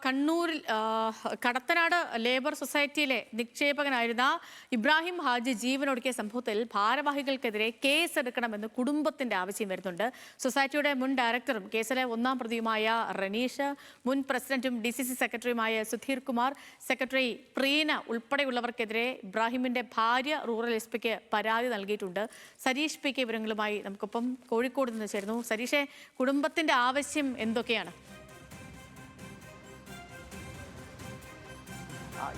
കണ്ണൂരിൽ കടത്തനാട് ലേബർ സൊസൈറ്റിയിലെ നിക്ഷേപകനായിരുന്ന ഇബ്രാഹിം ഹാജി ജീവനൊടുക്കിയ സംഭവത്തിൽ ഭാരവാഹികൾക്കെതിരെ കേസെടുക്കണമെന്ന് കുടുംബത്തിന്റെ ആവശ്യം വരുന്നുണ്ട്. സൊസൈറ്റിയുടെ മുൻ ഡയറക്ടറും കേസിലെ ഒന്നാം പ്രതിയുമായ റനീഷ്, മുൻ പ്രസിഡന്റും DCC സെക്രട്ടറിയുമായ സുധീർ കുമാർ, സെക്രട്ടറി പ്രീന ഉൾപ്പെടെയുള്ളവർക്കെതിരെ ഇബ്രാഹിമിന്റെ ഭാര്യ റൂറൽ SP പരാതി നൽകിയിട്ടുണ്ട്. സരീഷ് PK വിവരങ്ങളുമായി നമുക്കൊപ്പം കോഴിക്കോട് നിന്ന് ചേരുന്നു. സരീഷെ, കുടുംബത്തിന്റെ ആവശ്യം എന്തൊക്കെയാണ്?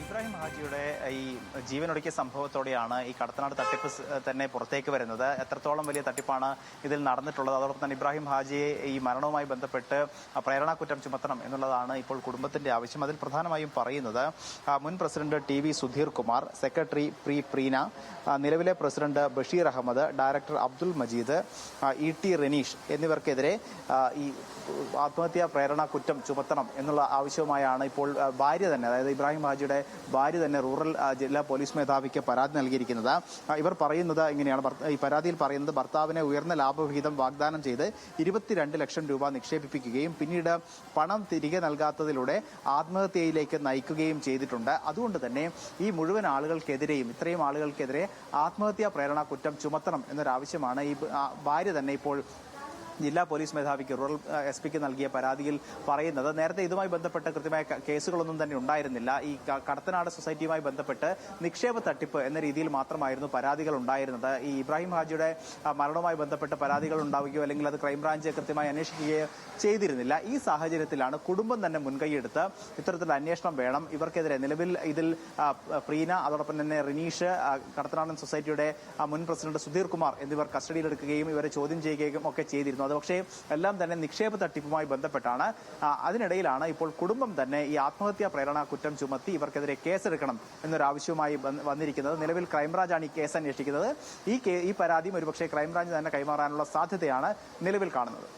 ഇബ്രാഹിം ഹാജിയുടെ ഈ ജീവനൊടുക്കിയ സംഭവത്തോടെയാണ് ഈ കടത്തനാട് തട്ടിപ്പ് തന്നെ പുറത്തേക്ക് വരുന്നത്. എത്രത്തോളം വലിയ തട്ടിപ്പാണ് ഇതിൽ നടന്നിട്ടുള്ളത്, അതോടൊപ്പം തന്നെ ഇബ്രാഹിം ഹാജിയെ ഈ മരണവുമായി ബന്ധപ്പെട്ട് പ്രേരണാകുറ്റം ചുമത്തണം എന്നുള്ളതാണ് ഇപ്പോൾ കുടുംബത്തിന്റെ ആവശ്യം. അതിൽ പ്രധാനമായും പറയുന്നത് മുൻ president TV Sudheer Kumar, secretary Preena, നിലവിലെ president Basheer Ahmed, director Abdul Majeed, ET Raneesh എന്നിവർക്കെതിരെ ഈ ആത്മഹത്യാ പ്രേരണ കുറ്റം ചുമത്തണം എന്നുള്ള ആവശ്യവുമായാണ് ഇപ്പോൾ ഭാര്യ തന്നെ, അതായത് ഇബ്രാഹിം ഹാജിയുടെ ഭാര്യ തന്നെ റൂറൽ ജില്ലാ പോലീസ് മേധാവിക്ക് പരാതി നൽകിയിരിക്കുന്നത്. ഇവർ പറയുന്നത് ഇങ്ങനെയാണ്. ഈ പരാതിയിൽ പറയുന്നത് ഭർത്താവിനെ ഉയർന്ന ലാഭവിഹിതം വാഗ്ദാനം ചെയ്ത് 22 ലക്ഷം രൂപ നിക്ഷേപിപ്പിക്കുകയും പിന്നീട് പണം തിരികെ നൽകാത്തതിലൂടെ ആത്മഹത്യയിലേക്ക് നയിക്കുകയും ചെയ്തിട്ടുണ്ട്. അതുകൊണ്ട് തന്നെ ഈ മുഴുവൻ ആളുകൾക്കെതിരെയും ഇത്രയും ആളുകൾക്കെതിരെ ആത്മഹത്യാ പ്രേരണ കുറ്റം ചുമത്തണം എന്നൊരാവശ്യമാണ് ഈ ഭാര്യ തന്നെ ഇപ്പോൾ ജില്ലാ പോലീസ് മേധാവിക്ക് റൂറൽ SP നൽകിയ പരാതിയിൽ പറയുന്നത്. നേരത്തെ ഇതുമായി ബന്ധപ്പെട്ട് കൃത്യമായ കേസുകളൊന്നും തന്നെ ഉണ്ടായിരുന്നില്ല. ഈ കടത്തനാട് സൊസൈറ്റിയുമായി ബന്ധപ്പെട്ട് നിക്ഷേപ തട്ടിപ്പ് എന്ന രീതിയിൽ മാത്രമായിരുന്നു പരാതികൾ ഉണ്ടായിരുന്നത്. ഈ ഇബ്രാഹിം ഹാജിയുടെ മരണവുമായി ബന്ധപ്പെട്ട് പരാതികൾ ഉണ്ടാവുകയോ അല്ലെങ്കിൽ അത് ക്രൈംബ്രാഞ്ച് കൃത്യമായി അന്വേഷിക്കുകയോ ചെയ്തിരുന്നില്ല. ഈ സാഹചര്യത്തിലാണ് കുടുംബം തന്നെ മുൻകൈയെടുത്ത് ഇത്തരത്തിലുള്ള അന്വേഷണം വേണം, ഇവർക്കെതിരെ നിലവിൽ ഇതിൽ പ്രീന, അതോടൊപ്പം തന്നെ റനീഷ്, കടത്തനാടൻ സൊസൈറ്റിയുടെ മുൻ പ്രസിഡന്റ് സുധീർ കുമാർ എന്നിവർ കസ്റ്റഡിയിലെടുക്കുകയും ഇവരെ ചോദ്യം ചെയ്യുകയും ഒക്കെ ചെയ്തിരുന്നു. അത് പക്ഷേ എല്ലാം തന്നെ നിക്ഷേപ തട്ടിപ്പുമായി ബന്ധപ്പെട്ടാണ്. അതിനിടയിലാണ് ഇപ്പോൾ കുടുംബം തന്നെ ഈ ആത്മഹത്യാ പ്രേരണ കുറ്റം ചുമത്തി ഇവർക്കെതിരെ കേസെടുക്കണം എന്നൊരാവശ്യവുമായി വന്നിരിക്കുന്നത്. നിലവിൽ ക്രൈംബ്രാഞ്ചാണ് ഈ കേസ് അന്വേഷിക്കുന്നത്. ഈ പരാതിയും ഒരുപക്ഷെ ക്രൈംബ്രാഞ്ച് തന്നെ കൈമാറാനുള്ള സാധ്യതയാണ് നിലവിൽ കാണുന്നത്.